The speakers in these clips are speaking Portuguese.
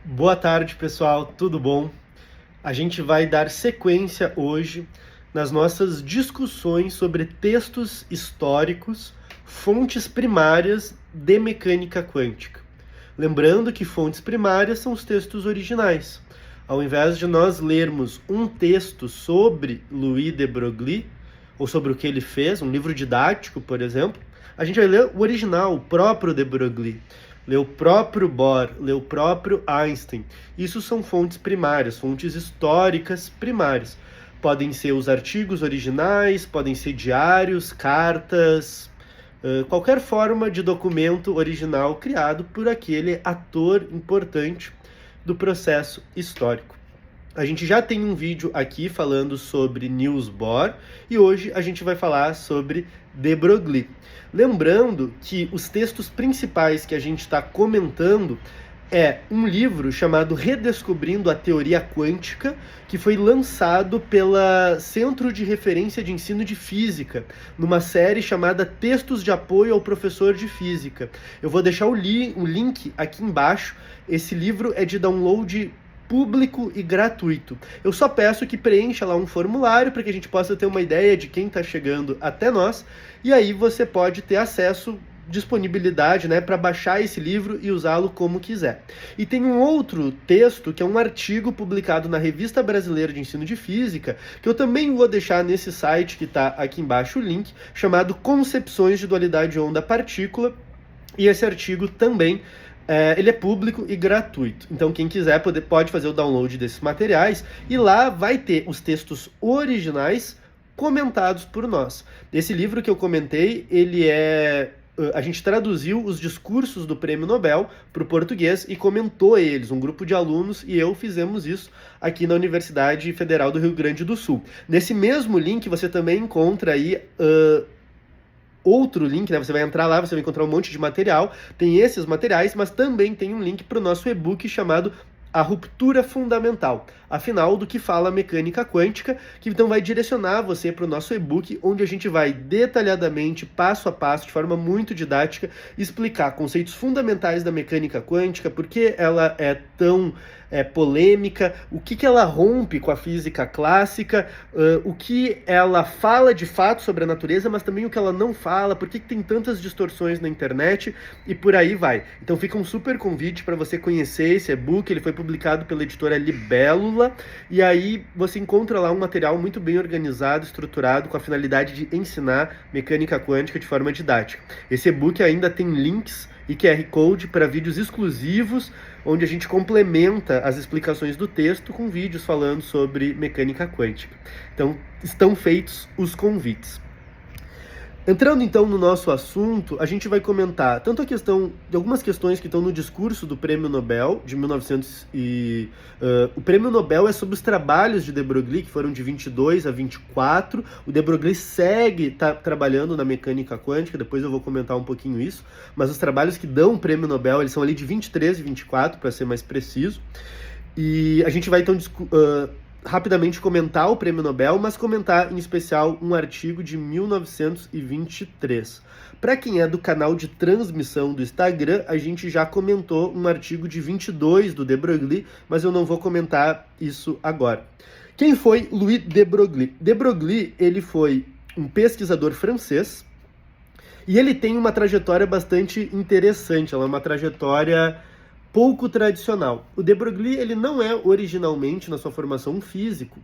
Boa tarde, pessoal, tudo bom? A gente vai dar sequência hoje nas nossas discussões sobre textos históricos, fontes primárias de mecânica quântica. Lembrando que fontes primárias são os textos originais. Ao invés de nós lermos um texto sobre Louis de Broglie, ou sobre o que ele fez, um livro didático, por exemplo, a gente vai ler o original, o próprio de Broglie. Ler o próprio Bohr, ler o próprio Einstein. Isso são fontes primárias, fontes históricas primárias. Podem ser os artigos originais, podem ser diários, cartas, qualquer forma de documento original criado por aquele ator importante do processo histórico. A gente já tem um vídeo aqui falando sobre Niels Bohr e hoje a gente vai falar sobre de Broglie. Lembrando que os textos principais que a gente está comentando é um livro chamado Redescobrindo a Teoria Quântica, que foi lançado pela Centro de Referência de Ensino de Física, numa série chamada Textos de Apoio ao Professor de Física. Eu vou deixar o link aqui embaixo. Esse livro é de download público e gratuito. Eu só peço que preencha lá um formulário para que a gente possa ter uma ideia de quem está chegando até nós, e aí você pode ter acesso, disponibilidade, né, para baixar esse livro e usá-lo como quiser. E tem um outro texto, que é um artigo publicado na Revista Brasileira de Ensino de Física, que eu também vou deixar nesse site que está aqui embaixo o link, chamado Concepções de Dualidade Onda-Partícula, e esse artigo também ele é público e gratuito, então quem quiser pode fazer o download desses materiais e lá vai ter os textos originais comentados por nós. Esse livro que eu comentei, a gente traduziu os discursos do Prêmio Nobel para o português e comentou eles, um grupo de alunos e eu fizemos isso aqui na Universidade Federal do Rio Grande do Sul. Nesse mesmo link você também encontra aí outro link, né? Você vai entrar lá, você vai encontrar um monte de material, tem esses materiais, mas também tem um link para o nosso e-book chamado A Ruptura Fundamental, afinal do que fala a mecânica quântica, que então vai direcionar você para o nosso e-book, onde a gente vai detalhadamente, passo a passo, de forma muito didática, explicar conceitos fundamentais da mecânica quântica, por que ela é tão polêmica, o que ela rompe com a física clássica, o que ela fala de fato sobre a natureza, mas também o que ela não fala, por que tem tantas distorções na internet e por aí vai. Então fica um super convite para você conhecer esse e-book, ele foi publicado pela editora Libélula, e aí você encontra lá um material muito bem organizado, estruturado, com a finalidade de ensinar mecânica quântica de forma didática. Esse e-book ainda tem links e QR Code para vídeos exclusivos, onde a gente complementa as explicações do texto com vídeos falando sobre mecânica quântica. Então, estão feitos os convites. Entrando então no nosso assunto, a gente vai comentar tanto a questão de algumas questões que estão no discurso do Prêmio Nobel de 1900 o Prêmio Nobel é sobre os trabalhos de de Broglie, que foram de 22 a 24. O de Broglie segue trabalhando na mecânica quântica, depois eu vou comentar um pouquinho isso, mas os trabalhos que dão o Prêmio Nobel, eles são ali de 23 e 24, para ser mais preciso. E a gente vai então rapidamente comentar o Prêmio Nobel, mas comentar em especial um artigo de 1923. Para quem é do canal de transmissão do Instagram, a gente já comentou um artigo de 22 do de Broglie, mas eu não vou comentar isso agora. Quem foi Louis de Broglie? De Broglie, ele foi um pesquisador francês e ele tem uma trajetória bastante interessante, ela é uma trajetória pouco tradicional. O de Broglie, ele não é originalmente, na sua formação, um físico,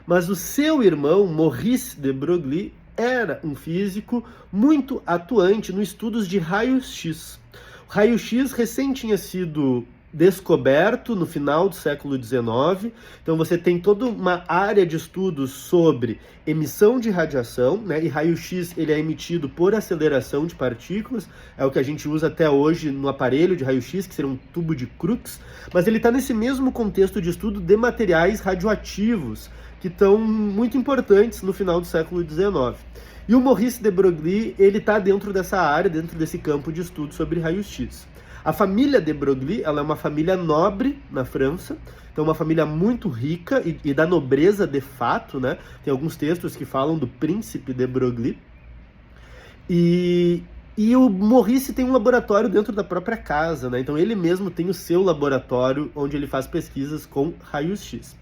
mas o seu irmão, Maurice de Broglie, era um físico muito atuante nos estudos de raio-x. O raio-x recém tinha sido descoberto no final do século XIX, então você tem toda uma área de estudos sobre emissão de radiação, né? E raio-x ele é emitido por aceleração de partículas, é o que a gente usa até hoje no aparelho de raio-x, que seria um tubo de Crookes, mas ele está nesse mesmo contexto de estudo de materiais radioativos, que estão muito importantes no final do século XIX. E o Maurice de Broglie, ele está dentro dessa área, dentro desse campo de estudo sobre raio-x. A família de Broglie, ela é uma família nobre na França, então uma família muito rica e da nobreza de fato, né? Tem alguns textos que falam do príncipe de Broglie. E E o Maurice tem um laboratório dentro da própria casa, né? Então ele mesmo tem o seu laboratório onde ele faz pesquisas com raios-x.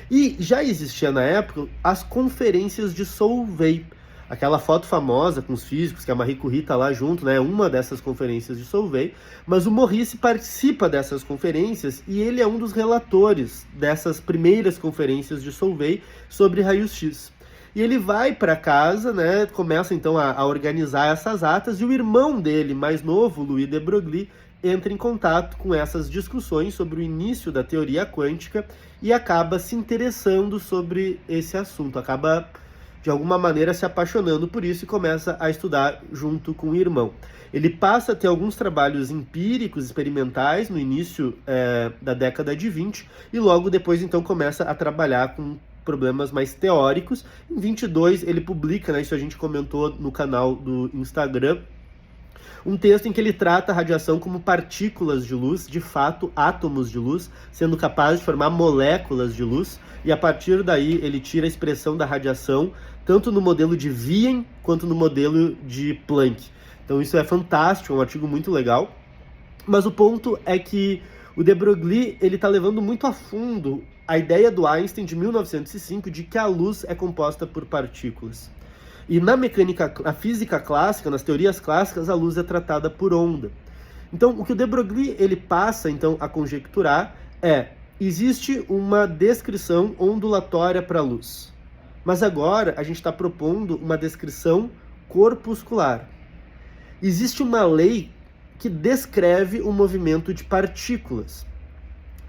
E já existia na época as conferências de Solvay, aquela foto famosa com os físicos, que a Marie Curie está lá junto, né? Uma dessas conferências de Solvay, mas o Maurice participa dessas conferências e ele é um dos relatores dessas primeiras conferências de Solvay sobre raios-x. E ele vai para casa, né, começa então a organizar essas atas, e o irmão dele, mais novo, Louis de Broglie, entra em contato com essas discussões sobre o início da teoria quântica e acaba se interessando sobre esse assunto, acaba de alguma maneira se apaixonando por isso e começa a estudar junto com o irmão. Ele passa a ter alguns trabalhos empíricos, experimentais, no início da década de 20, e logo depois então começa a trabalhar com problemas mais teóricos. Em 22 ele publica, né, isso a gente comentou no canal do Instagram, um texto em que ele trata a radiação como partículas de luz, de fato átomos de luz, sendo capazes de formar moléculas de luz, e a partir daí ele tira a expressão da radiação, tanto no modelo de Wien quanto no modelo de Planck. Então isso é fantástico, é um artigo muito legal, mas o ponto é que o de Broglie está levando muito a fundo a ideia do Einstein de 1905 de que a luz é composta por partículas. E na física clássica, nas teorias clássicas, a luz é tratada por onda. Então, o que o de Broglie passa então a conjecturar existe uma descrição ondulatória para a luz. Mas agora a gente está propondo uma descrição corpuscular. Existe uma lei que descreve o movimento de partículas.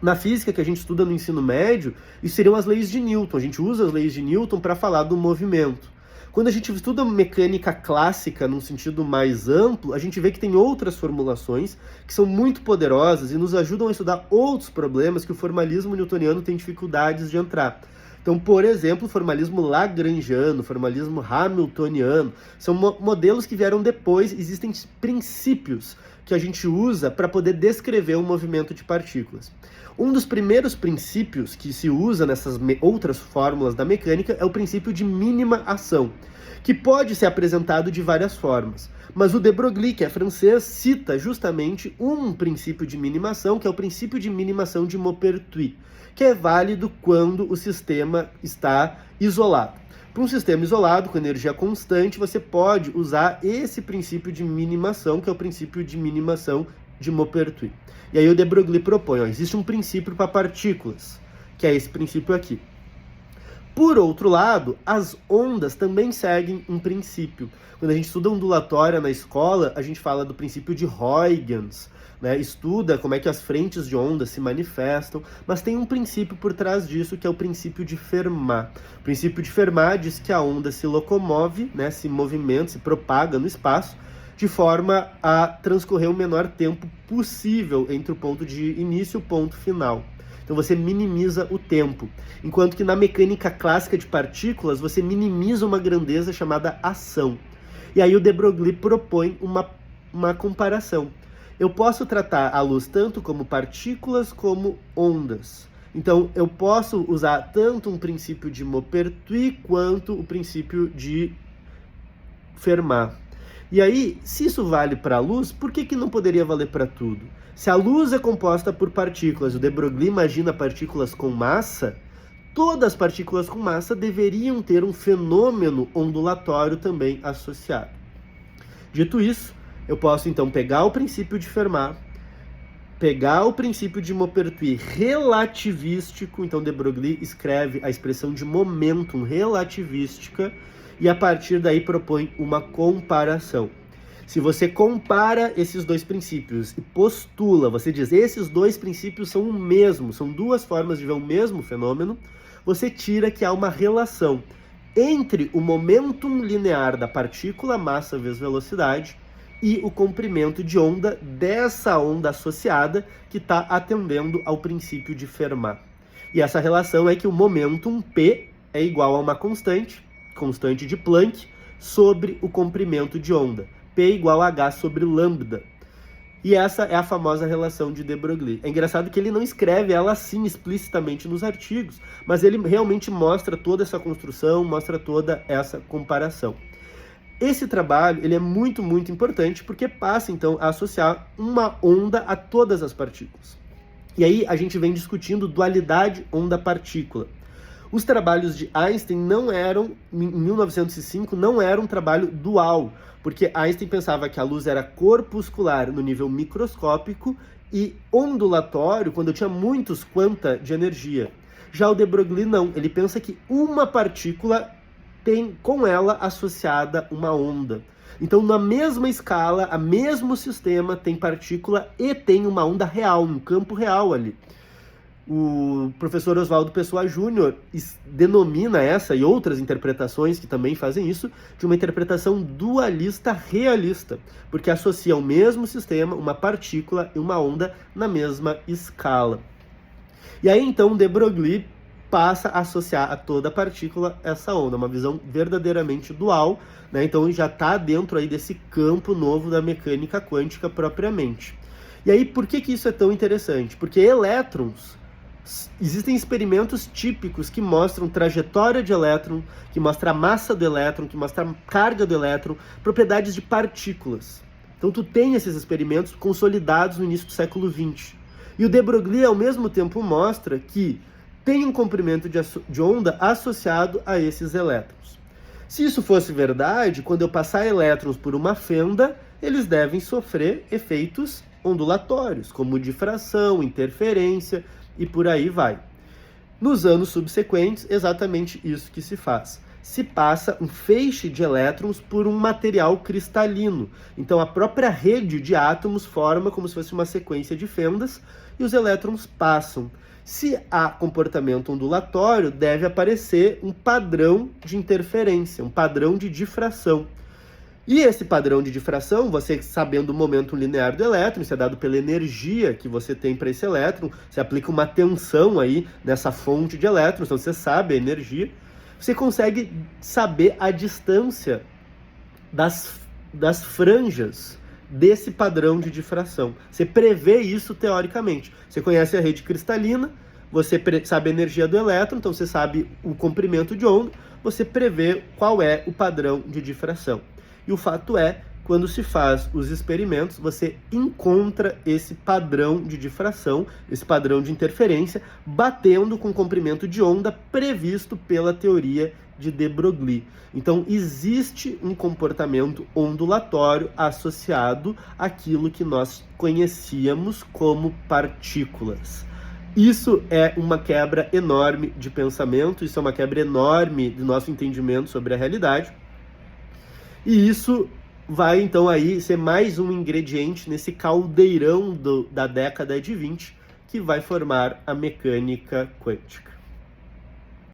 Na física que a gente estuda no ensino médio, isso seriam as leis de Newton. A gente usa as leis de Newton para falar do movimento. Quando a gente estuda mecânica clássica num sentido mais amplo, a gente vê que tem outras formulações que são muito poderosas e nos ajudam a estudar outros problemas que o formalismo newtoniano tem dificuldades de entrar. Então, por exemplo, o formalismo lagrangiano, o formalismo hamiltoniano, são modelos que vieram depois, existem princípios que a gente usa para poder descrever o movimento de partículas. Um dos primeiros princípios que se usa nessas outras fórmulas da mecânica é o princípio de mínima ação, que pode ser apresentado de várias formas. Mas o de Broglie, que é francês, cita justamente um princípio de mínima ação, que é o princípio de mínima ação de Maupertuis, que é válido quando o sistema está isolado. Para um sistema isolado, com energia constante, você pode usar esse princípio de minimação, que é o princípio de minimação de Maupertuis. E aí o de Broglie propõe, existe um princípio para partículas, que é esse princípio aqui. Por outro lado, as ondas também seguem um princípio. Quando a gente estuda ondulatória na escola, a gente fala do princípio de Huygens, né? Estuda como é que as frentes de onda se manifestam, mas tem um princípio por trás disso, que é o princípio de Fermat. O princípio de Fermat diz que a onda se locomove, né, se movimenta, se propaga no espaço, de forma a transcorrer o menor tempo possível entre o ponto de início e o ponto final. Então você minimiza o tempo. Enquanto que na mecânica clássica de partículas, você minimiza uma grandeza chamada ação. E aí o de Broglie propõe uma comparação. Eu posso tratar a luz tanto como partículas como ondas. Então eu posso usar tanto um princípio de Maupertuis quanto o princípio de Fermat. E aí, se isso vale para a luz, por que não poderia valer para tudo? Se a luz é composta por partículas, o de Broglie imagina partículas com massa, todas as partículas com massa deveriam ter um fenômeno ondulatório também associado. Dito isso, eu posso então pegar o princípio de Fermat, pegar o princípio de Maupertuis relativístico, então de Broglie escreve a expressão de momentum relativística, e a partir daí propõe uma comparação. Se você compara esses dois princípios e postula, você diz, esses dois princípios são o mesmo, são duas formas de ver o mesmo fenômeno, você tira que há uma relação entre o momentum linear da partícula, massa vezes velocidade, e o comprimento de onda dessa onda associada que está atendendo ao princípio de Fermat. E essa relação é que o momentum P é igual a uma constante de Planck, sobre o comprimento de onda. P igual a H sobre lambda. E essa é a famosa relação de de Broglie. É engraçado que ele não escreve ela assim explicitamente nos artigos, mas ele realmente mostra toda essa construção, mostra toda essa comparação. Esse trabalho ele é muito, muito importante porque passa, então, a associar uma onda a todas as partículas. E aí a gente vem discutindo dualidade onda-partícula. Os trabalhos de Einstein não eram, em 1905, não era um trabalho dual, porque Einstein pensava que a luz era corpuscular no nível microscópico e ondulatório quando eu tinha muitos quanta de energia. Já o de Broglie não, ele pensa que uma partícula tem com ela associada uma onda. Então, na mesma escala, a mesmo sistema tem partícula e tem uma onda real, um campo real ali. O professor Oswaldo Pessoa Júnior denomina essa e outras interpretações que também fazem isso de uma interpretação dualista realista, porque associa ao mesmo sistema uma partícula e uma onda na mesma escala. E aí então de Broglie passa a associar a toda partícula essa onda, uma visão verdadeiramente dual, né? Então já está dentro aí desse campo novo da mecânica quântica propriamente. E aí por que isso é tão interessante? Porque elétrons, existem experimentos típicos que mostram trajetória de elétron, que mostram a massa do elétron, que mostram a carga do elétron, propriedades de partículas. Então tu tem esses experimentos consolidados no início do século XX. E o de Broglie, ao mesmo tempo, mostra que tem um comprimento de onda associado a esses elétrons. Se isso fosse verdade, quando eu passar elétrons por uma fenda, eles devem sofrer efeitos ondulatórios, como difração, interferência e por aí vai. Nos anos subsequentes, exatamente isso que se faz. Se passa um feixe de elétrons por um material cristalino. Então a própria rede de átomos forma como se fosse uma sequência de fendas e os elétrons passam. Se há comportamento ondulatório, deve aparecer um padrão de interferência, um padrão de difração. E esse padrão de difração, você sabendo o momento linear do elétron, isso é dado pela energia que você tem para esse elétron, você aplica uma tensão aí nessa fonte de elétrons, então você sabe a energia, você consegue saber a distância das franjas desse padrão de difração. Você prevê isso teoricamente. Você conhece a rede cristalina, você sabe a energia do elétron, então você sabe o comprimento de onda, você prevê qual é o padrão de difração. E o fato é, quando se faz os experimentos, você encontra esse padrão de difração, esse padrão de interferência, batendo com o comprimento de onda previsto pela teoria de de Broglie. Então, existe um comportamento ondulatório associado àquilo que nós conhecíamos como partículas. Isso é uma quebra enorme de pensamento, isso é uma quebra enorme do nosso entendimento sobre a realidade. E isso vai, então, aí ser mais um ingrediente nesse caldeirão da década de 20 que vai formar a mecânica quântica.